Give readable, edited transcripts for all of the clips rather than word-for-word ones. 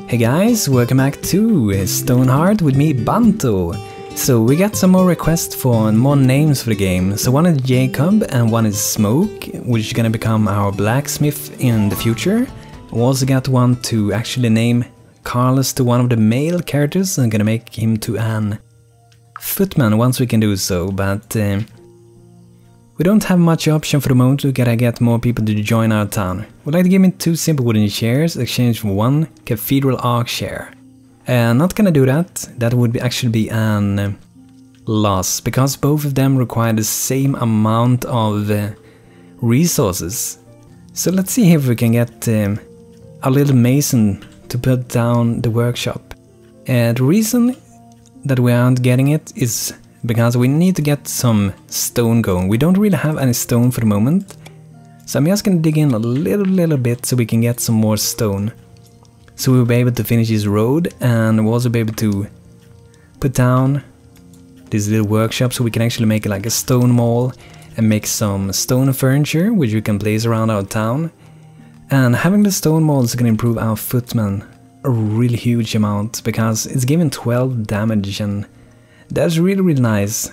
Hey guys, welcome back to Stonehearth with me, Banto. So we got some more requests for more names for the game. So one is Jacob and one is Smoke, which is gonna become our blacksmith in the future. We also got one to actually name Carlos to one of the male characters and gonna make him to an footman once we can do so, but we don't have much option for the moment. We gotta get more people to join our town. We'd like to give me 2 simple wooden chairs, exchange for 1 cathedral arch chair. Not gonna do that. That would actually be an loss, because both of them require the same amount of resources. So let's see if we can get a little mason to put down the workshop. The reason that we aren't getting it is because we need to get some stone going. We don't really have any stone for the moment. So I'm just gonna dig in a little bit so we can get some more stone. So we'll be able to finish this road, and we'll also be able to put down this little workshop so we can actually make like a stone mall and make some stone furniture which we can place around our town. And having the stone mall is gonna improve our footman a really huge amount, because it's giving 12 damage, and that's really nice.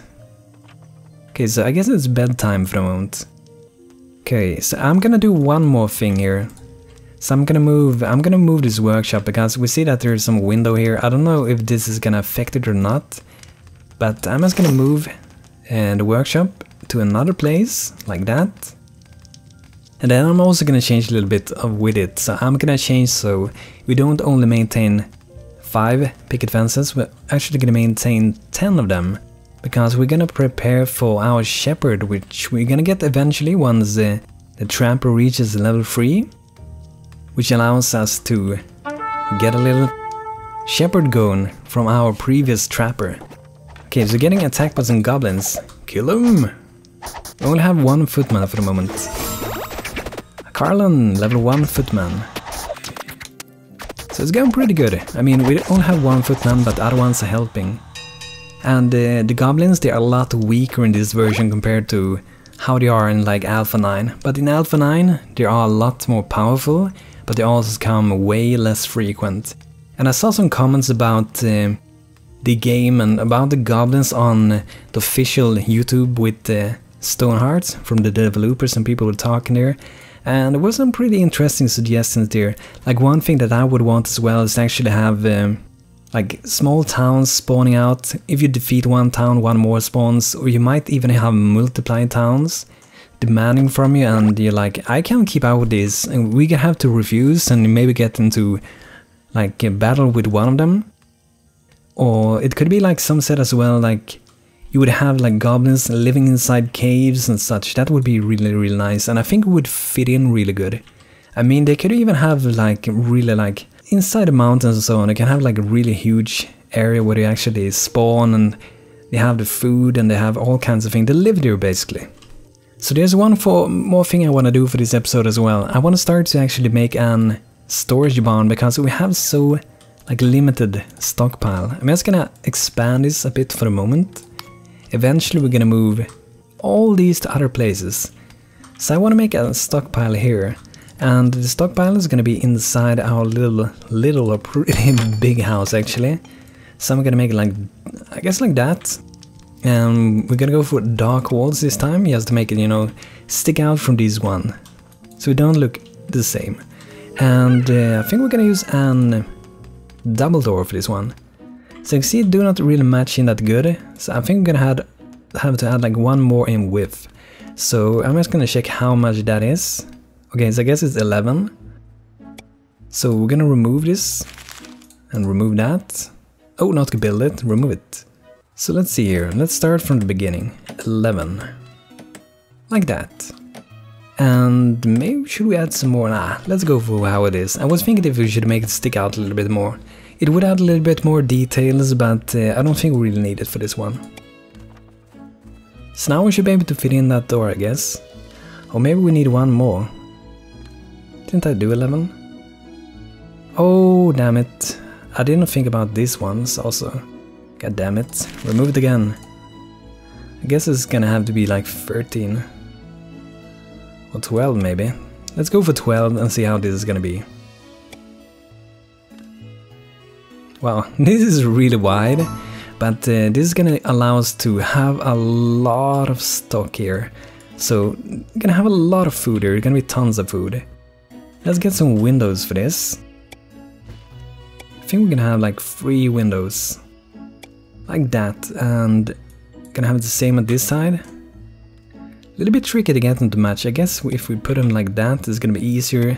Okay, so I guess it's bedtime for the moment. Okay, so I'm gonna do one more thing here. So I'm gonna move this workshop, because we see that there's some window here. I don't know if this is gonna affect it or not, but I'm just gonna move the workshop to another place like that. And then I'm also gonna change a little bit with it. So I'm gonna change so we don't only maintain 5 picket fences, we're actually gonna maintain 10 of them, because we're gonna prepare for our shepherd, which we're gonna get eventually once the trapper reaches level 3, which allows us to get a little shepherd going from our previous trapper. Okay, so getting attacked by some goblins. Kill them! We only have 1 footman for the moment. Carltown, level 1 footman. So it's going pretty good. I mean, we only have 1 footman, but other ones are helping. And the goblins, they are a lot weaker in this version compared to how they are in like Alpha 9. But in Alpha 9, they are a lot more powerful, but they also come way less frequent. And I saw some comments about the game and about the goblins on the official YouTube with Stonehearth from the developers, and people were talking there. And there was some pretty interesting suggestions there. Like one thing that I would want as well is to actually have like small towns spawning out. If you defeat one town, 1 more spawns, or you might even have multiplied towns demanding from you, and you're like, I can't keep up with this, and we can have to refuse and maybe get into like a battle with one of them. Or it could be like some set as well, like you would have like goblins living inside caves and such. That would be really nice, and I think it would fit in really good. I mean, they could even have like really like inside the mountains and so on. They can have like a really huge area where they actually spawn, and they have the food, and they have all kinds of things. They live there basically. So there's one more thing I want to do for this episode as well. I want to start to actually make an storage barn, because we have so like limited stockpile. I'm just gonna expand this a bit for the moment. Eventually we're gonna move all these to other places. So I want to make a stockpile here, and the stockpile is gonna be inside our little or pretty big house actually. So I'm gonna make it like, I guess like that. And we're gonna go for dark walls this time, just to make it, you know, stick out from this one, so we don't look the same. And I think we're gonna use an double door for this one. So you can see it do not really match in that good, so I think we're gonna have to add like 1 more in width. So I'm just gonna check how much that is. Okay, so I guess it's 11. So we're gonna remove this and remove that. Oh, not to build it, remove it. So let's see here, let's start from the beginning. 11. Like that. And maybe should we add some more? Nah, let's go for how it is. I was thinking if we should make it stick out a little bit more. It would add a little bit more details, but I don't think we really need it for this one. So now we should be able to fit in that door, I guess. Or maybe we need 1 more. Didn't I do 11? Oh, damn it. I didn't think about these ones also. God damn it. Remove it again. I guess it's gonna have to be like 13. Or 12 maybe. Let's go for 12 and see how this is gonna be. Wow, this is really wide, but this is gonna allow us to have a lot of stock here. So, we're gonna have a lot of food here, gonna be tons of food. Let's get some windows for this. I think we're gonna have like 3 windows. Like that, and gonna have the same on this side. A little bit tricky to get them to match. I guess if we put them like that, it's gonna be easier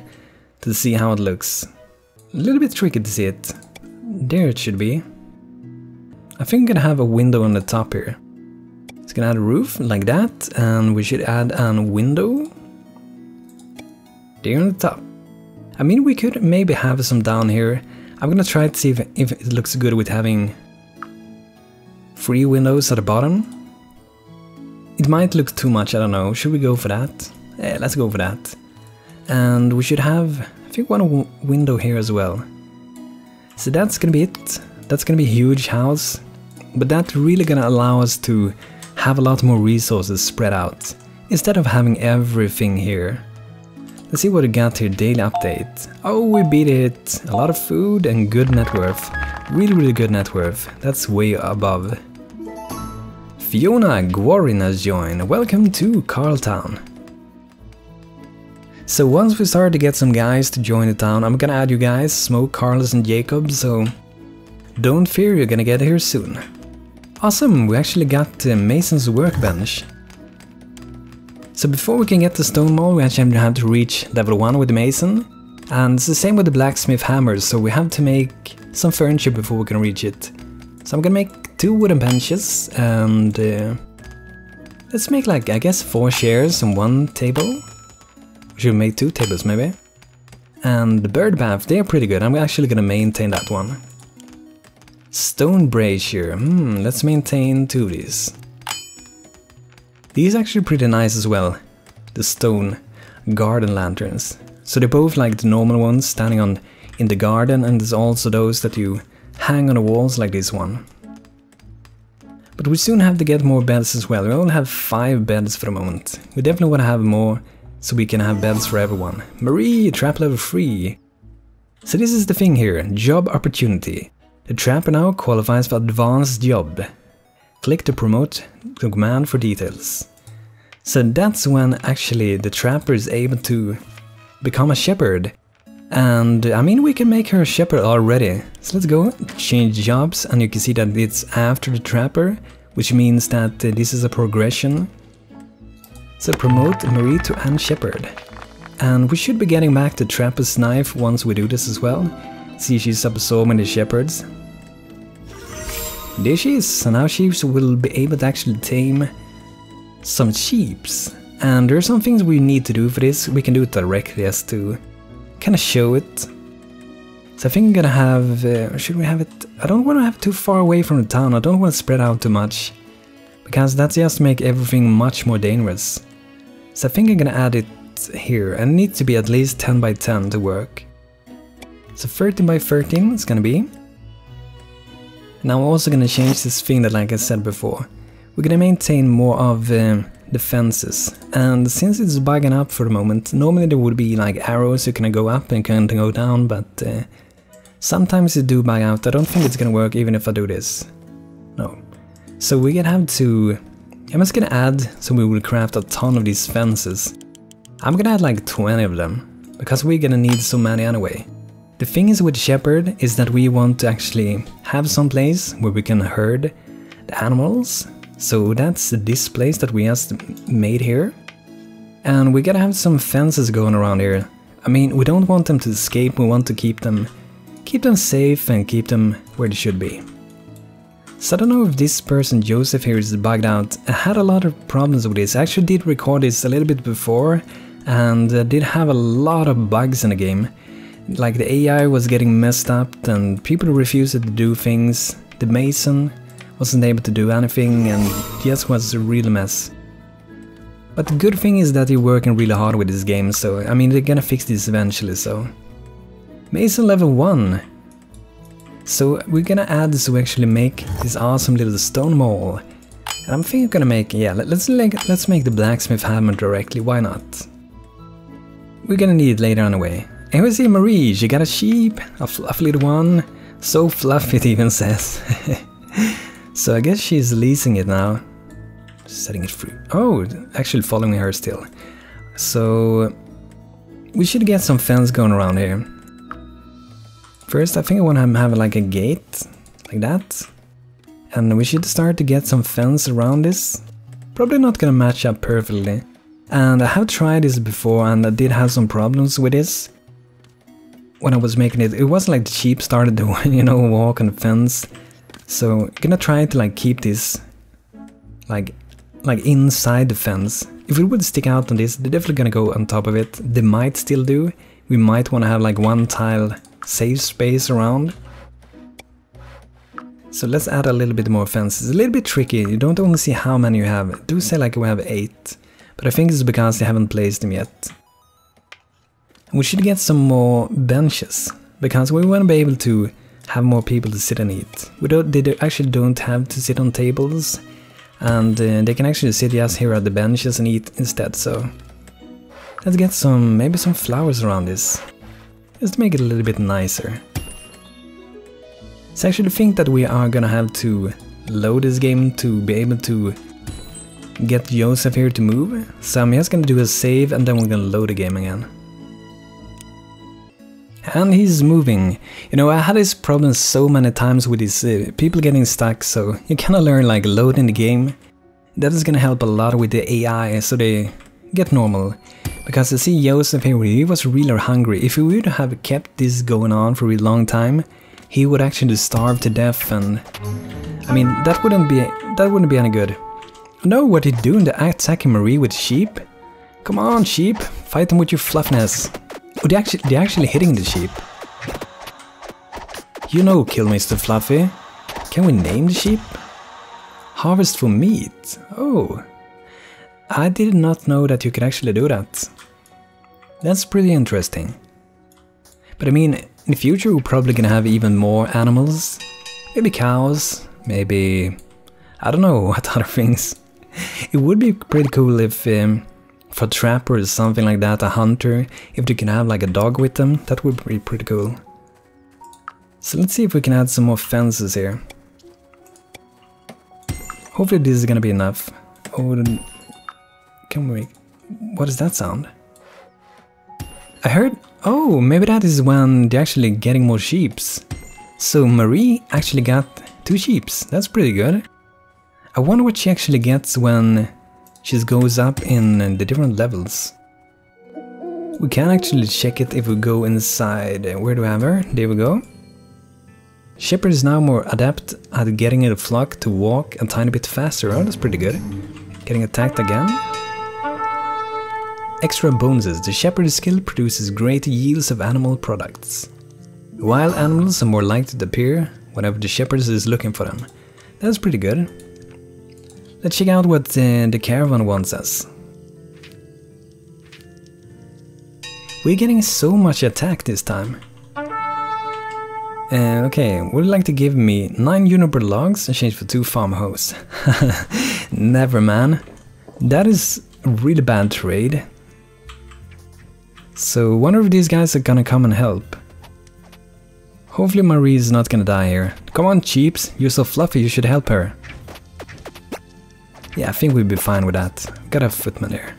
to see how it looks. A little bit tricky to see it. There it should be. I think I'm gonna have a window on the top here. It's gonna add a roof like that, and we should add a window there on the top. I mean, we could maybe have some down here. I'm gonna try to see if it looks good with having 3 windows at the bottom. It might look too much, I don't know. Should we go for that? Yeah, let's go for that. And we should have, I think, one window here as well. So that's gonna be it. That's gonna be a huge house. But that's really gonna allow us to have a lot more resources spread out, instead of having everything here. Let's see what we got here, daily update. Oh, we beat it! A lot of food and good net worth. Really good net worth. That's way above. Fiona Gwarin has joined. Welcome to Carltown. So once we start to get some guys to join the town, I'm gonna add you guys, Smoke, Carlos and Jacob, so don't fear, you're gonna get here soon. Awesome, we actually got Mason's workbench. So before we can get the stone mold, we actually have to reach level 1 with the mason. And it's the same with the blacksmith hammers, so we have to make some furniture before we can reach it. So I'm gonna make 2 wooden benches, and let's make like, I guess, 4 chairs and 1 table. We should make 2 tables maybe. And the bird bath, they're pretty good. I'm actually gonna maintain that one. Stone brazier, let's maintain 2 of these. These are actually pretty nice as well. The stone garden lanterns. So they're both like the normal ones standing on in the garden, and there's also those that you hang on the walls like this one. But we soon have to get more beds as well. We only have 5 beds for the moment. We definitely want to have more so we can have beds for everyone. Marie, trap level 3. So this is the thing here, job opportunity. The trapper now qualifies for advanced job. Click to promote the command for details. So that's when actually the trapper is able to become a shepherd. And I mean, we can make her a shepherd already. So let's go change jobs, and you can see that it's after the trapper, which means that this is a progression. So promote Marie to Anne Shepherd. And we should be getting back the trapper's knife once we do this as well. See, she's absorbing the shepherds. There she is, so now she will be able to actually tame some sheeps. And there are some things we need to do for this. We can do it directly as to kind of show it. So I think I'm gonna have, should we have it, I don't want to have it too far away from the town. I don't want to spread out too much, because that's just make everything much more dangerous. So I think I'm gonna add it here, and it needs to be at least 10 by 10 to work. So 13 by 13 it's gonna be. Now I'm also gonna change this thing that, like I said before, we're gonna maintain more of the fences. And since it's bugging up for the moment, normally there would be like arrows you can go up and can go down, but sometimes it do bug out. I don't think it's gonna work even if I do this. No. So we're gonna have to, I'm just gonna add, so we will craft a ton of these fences. I'm gonna add like 20 of them, because we're gonna need so many anyway. The thing is with Shepherd is that we want to actually have some place where we can herd the animals. So that's this place that we just made here. And we gotta have some fences going around here. I mean, we don't want them to escape, we want to keep them safe and keep them where they should be. So I don't know if this person, Joseph here, is bugged out. I had a lot of problems with this. I actually did record this a little bit before, and did have a lot of bugs in the game. Like the AI was getting messed up and people refused to do things. The mason wasn't able to do anything, and just was a real mess. But the good thing is that they're working really hard with this game, so I mean, they're gonna fix this eventually, so. Mason level 1. So we're gonna add this to actually make this awesome little stone mole. And I'm thinking I'm gonna make, yeah, let's make the blacksmith hammer directly, why not? We're gonna need it later anyway. And we see Marie, she got a sheep, a fluffy little one. So fluffy, it even says. So I guess she's leasing it now. Setting it free. Oh, actually following her still. So we should get some fence going around here. First, I think I want to have like a gate, like that. And we should start to get some fence around this. Probably not gonna match up perfectly. And I have tried this before and I did have some problems with this. When I was making it, it wasn't like the sheep started to, you know, walk on the fence. So I'm gonna try to like keep this like inside the fence. If it would stick out on this, they're definitely gonna go on top of it. They might still do. We might want to have like one tile safe space around. So let's add a little bit more fences. It's a little bit tricky. You don't only see how many you have. I do say like we have 8, but I think it's because they haven't placed them yet. We should get some more benches because we want to be able to have more people to sit and eat. They actually don't have to sit on tables, and they can actually sit just here at the benches and eat instead. So let's get maybe some flowers around this, just to make it a little bit nicer. So I actually think that we are gonna have to load this game to be able to get Joseph here to move. So I'm just gonna do a save and then we're gonna load the game again. And he's moving. You know, I had this problem so many times with these people getting stuck, so you kinda learn like loading the game. That is gonna help a lot with the AI, so they get normal. Because I see Joseph here, he was really hungry. If we would have kept this going on for a really long time, he would actually starve to death, and I mean that wouldn't be any good. No, what are you doing? They're attacking Marie with sheep? Come on, sheep, fight them with your fluffiness. Oh, they're actually hitting the sheep. You know, kill Mr. Fluffy. Can we name the sheep? Harvest for meat. Oh, I did not know that you could actually do that. That's pretty interesting. But I mean, in the future we're probably gonna have even more animals. Maybe cows, maybe, I don't know what other things. It would be pretty cool if for a trapper or something like that, a hunter, if they can have like a dog with them, that would be pretty cool. So let's see if we can add some more fences here. Hopefully this is gonna be enough. Oh, can we... What is that sound? I heard... Oh, maybe that is when they're actually getting more sheeps. So Marie actually got 2 sheeps. That's pretty good. I wonder what she actually gets when she goes up in the different levels. We can actually check it if we go inside. Where do I have her? There we go. Shepherd is now more adept at getting a flock to walk a tiny bit faster. Oh, that's pretty good. Getting attacked again. Extra bonuses. The shepherd skill produces great yields of animal products. Wild animals are more likely to appear whenever the shepherd is looking for them. That's pretty good. Let's check out what the caravan wants us. We're getting so much attack this time. Okay, would you like to give me 9 juniper logs and change for 2 farmhouse? Never, man. That is a really bad trade. So one of these guys are gonna come and help. Hopefully Marie is not gonna die here. Come on, cheeps, you're so fluffy, you should help her. Yeah, I think we'll be fine with that. Got a footman there.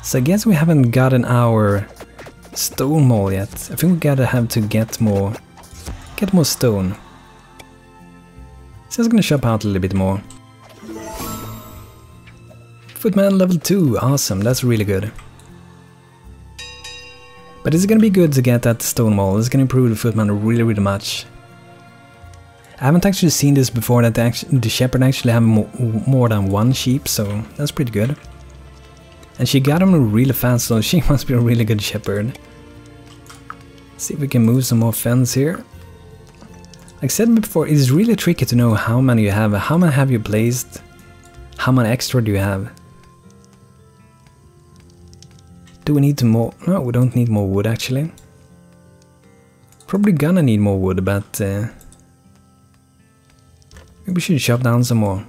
So I guess we haven't gotten our stone mall yet. I think we gotta have to get more stone. So I'm gonna shop out a little bit more. Footman level 2, awesome, that's really good. But it's gonna be good to get that stone mall. It's gonna improve the footman really much. I haven't actually seen this before, that the shepherd actually have more than 1 sheep, so that's pretty good. And she got him really fast, so she must be a really good shepherd. Let's see if we can move some more fence here. Like I said before, it's really tricky to know how many you have. How many have you placed? How many extra do you have? Do we need more? No, we don't need more wood actually. Probably gonna need more wood, but maybe we should chop down some more.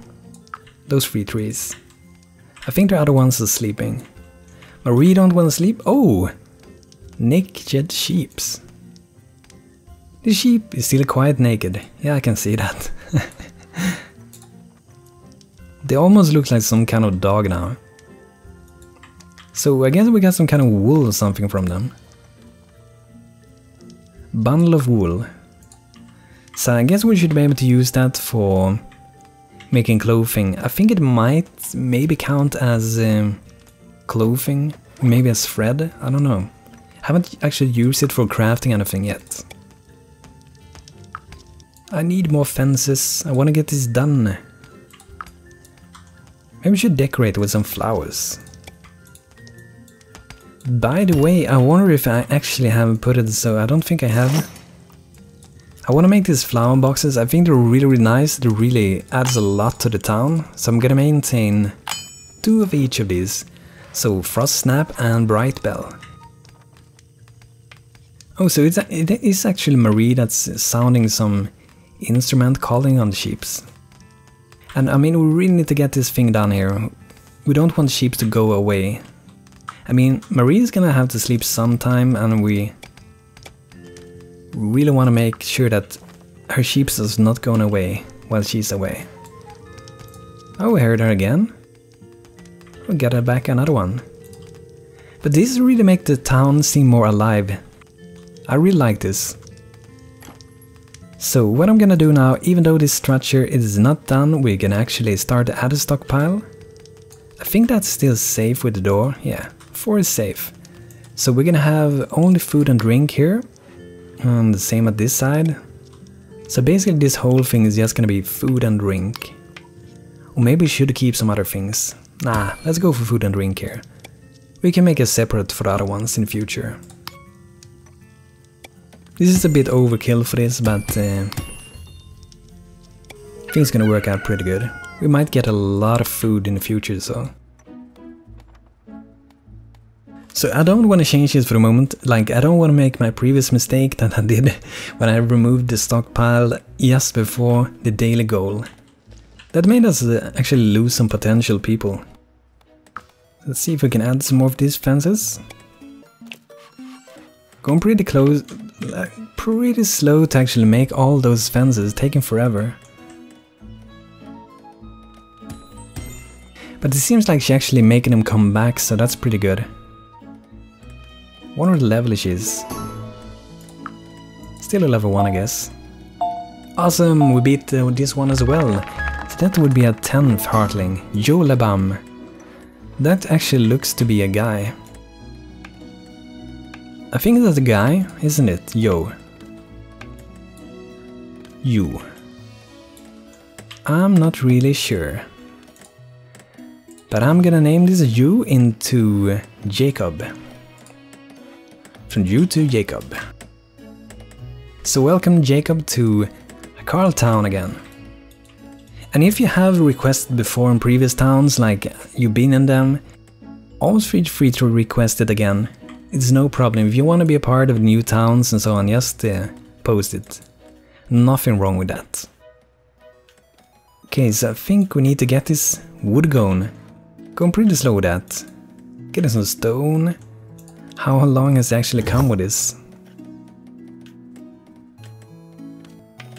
Those 3 trees. I think the other ones are sleeping. Marie don't want to sleep. Oh! Naked sheeps. The sheep is still quite naked. Yeah, I can see that. They almost look like some kind of dog now. So I guess we got some kind of wool or something from them. Bundle of wool. So I guess we should be able to use that for making clothing. I think it might maybe count as clothing, maybe as thread, I don't know. Haven't actually used it for crafting anything yet. I need more fences, I want to get this done. Maybe we should decorate with some flowers. By the way, I wonder if I actually have put it, so I don't think I have. I want to make these flower boxes. I think they're really nice. They really adds a lot to the town. So I'm gonna maintain 2 of each of these. So Frost Snap and Bright Bell. Oh, so it is actually Marie that's sounding some instrument calling on the sheeps. And I mean, we really need to get this thing done here. We don't want sheep to go away. I mean, Marie is gonna have to sleep sometime, and we really want to make sure that her sheep is not going away while she's away. Oh, we heard her again. We'll get her back another one. But this really makes the town seem more alive. I really like this. So what I'm gonna do now, even though this structure is not done, we can actually start to add a stockpile. I think that's still safe with the door. Yeah, 4 is safe. So we're gonna have only food and drink here. And the same at this side. So basically this whole thing is just gonna be food and drink. Or maybe we should keep some other things. Nah, let's go for food and drink here. We can make a separate for the other ones in the future. This is a bit overkill for this, but I think it's gonna work out pretty good. We might get a lot of food in the future, so... So I don't want to change this for the moment. Like, I don't want to make my previous mistake that I did when I removed the stockpile just before the daily goal. That made us actually lose some potential people. Let's see if we can add some more of these fences. Going pretty close, pretty slow to actually make all those fences, taking forever. But it seems like she's actually making them come back, so that's pretty good. Wonder what level she is. Still a level 1, I guess. Awesome, we beat this one as well. So that would be a 10th Heartling, Jolabam. That actually looks to be a guy. I think that's a guy, isn't it? Yo. You. I'm not really sure. But I'm gonna name this you into Jacob. From you to Jacob. So welcome Jacob to Carltown again. And if you have requested before in previous towns, like you've been in them, always feel free to request it again. It's no problem. If you want to be a part of the new towns and so on, just post it. Nothing wrong with that. Okay, so I think we need to get this wood going. Going pretty slow with that. Getting some stone. How long has it actually come with this?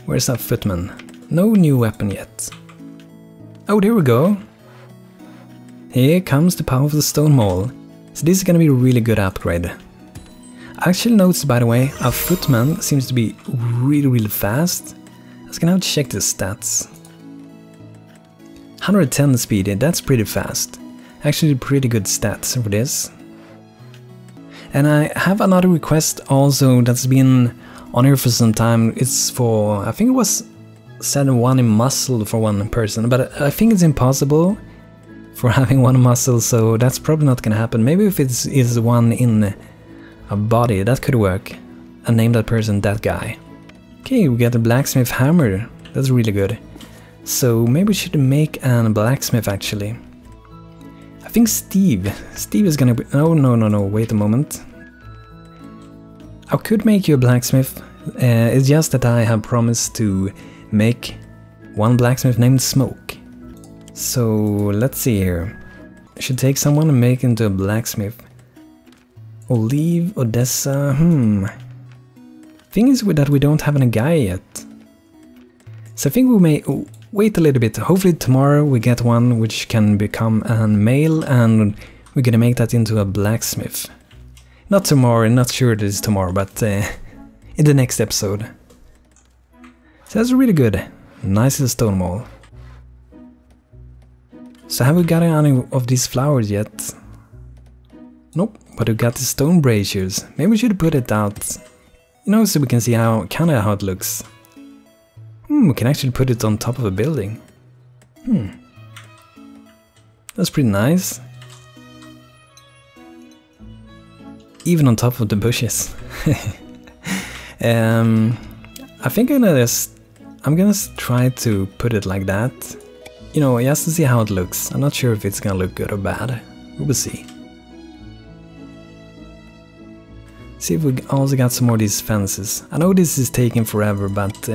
Where's that footman? No new weapon yet. Oh, there we go. Here comes the powerful stone maul. So this is gonna be a really good upgrade. I actually noticed, by the way, our footman seems to be really fast. I was gonna have to check the stats. 110 speed, that's pretty fast. Actually pretty good stats for this. And I have another request also that's been on here for some time. It's for, I think it was said 1 in muscle for one person, but I think it's impossible for having 1 muscle, so that's probably not gonna happen. Maybe if it is 1 in a body, that could work. And name that person that guy. Okay, we got a blacksmith hammer. That's really good. So maybe we should make a blacksmith actually. I think Steve is gonna be... Oh, no, wait a moment. I could make you a blacksmith. It's just that I have promised to make 1 blacksmith named Smoke. So let's see here. I should take someone and make into a blacksmith. Olive, Odessa, Thing is that we don't have any guy yet. So I think we may wait a little bit. Hopefully tomorrow we get one which can become a male, and we're gonna make that into a blacksmith. Not tomorrow, not sure it is tomorrow, but in the next episode. So that's really good. Nice little stone wall. So have we got any of these flowers yet? Nope, but we got the stone braziers. Maybe we should put it out, you know, so we can see how it looks. We can actually put it on top of a building. That's pretty nice. Even on top of the bushes. I think I'm gonna try to put it like that. You know, just to see how it looks. I'm not sure if it's gonna look good or bad. We will see. See if we also got some more of these fences. I know this is taking forever, but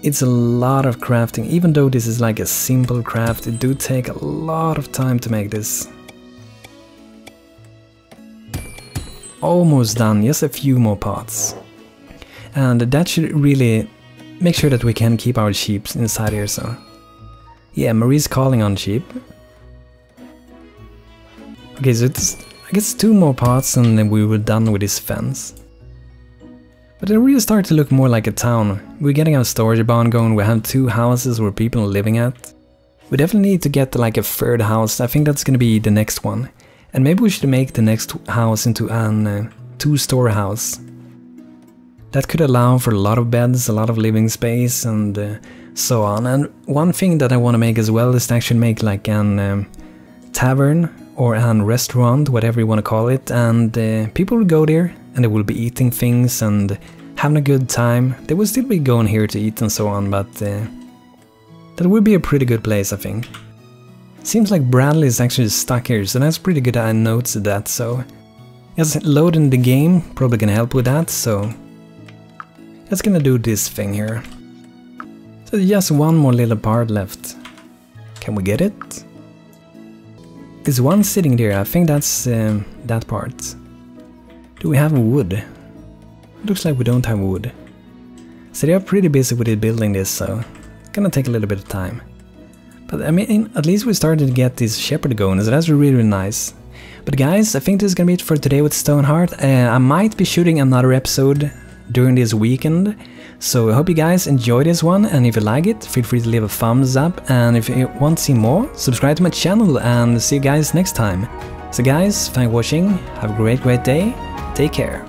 it's a lot of crafting. Even though this is like a simple craft, it do take a lot of time to make this. Almost done, just a few more pots. And that should really make sure that we can keep our sheep inside here, so... Yeah, Marie's calling on sheep. Okay, so it's, I guess 2 more pots and then we were done with this fence. But it really started to look more like a town. We're getting our storage barn going, we have 2 houses where people are living at. We definitely need to get like a 3rd house. I think that's gonna be the next one. And maybe we should make the next house into an 2-story house. That could allow for a lot of beds, a lot of living space, and so on. And one thing that I want to make as well is to actually make like an tavern or an restaurant, whatever you want to call it. And people will go there and they will be eating things and having a good time. They will still be going here to eat and so on, but that would be a pretty good place, I think. Seems like Bradley is actually stuck here, so that's pretty good. I noticed that, so just loading the game probably gonna help with that, so just gonna do this thing here. So just one more little part left. Can we get it? There's one sitting there, I think that's that part. Do we have wood? Looks like we don't have wood. So they are pretty busy with it building this, so it's gonna take a little bit of time. But I mean, at least we started to get this shepherd going, so that's really, really nice. But guys, I think this is gonna be it for today with Stonehearth. I might be shooting another episode during this weekend, so I hope you guys enjoy this one, and if you like it, feel free to leave a thumbs up, and if you want to see more, subscribe to my channel, and see you guys next time. So guys, thanks for watching, have a great day, take care.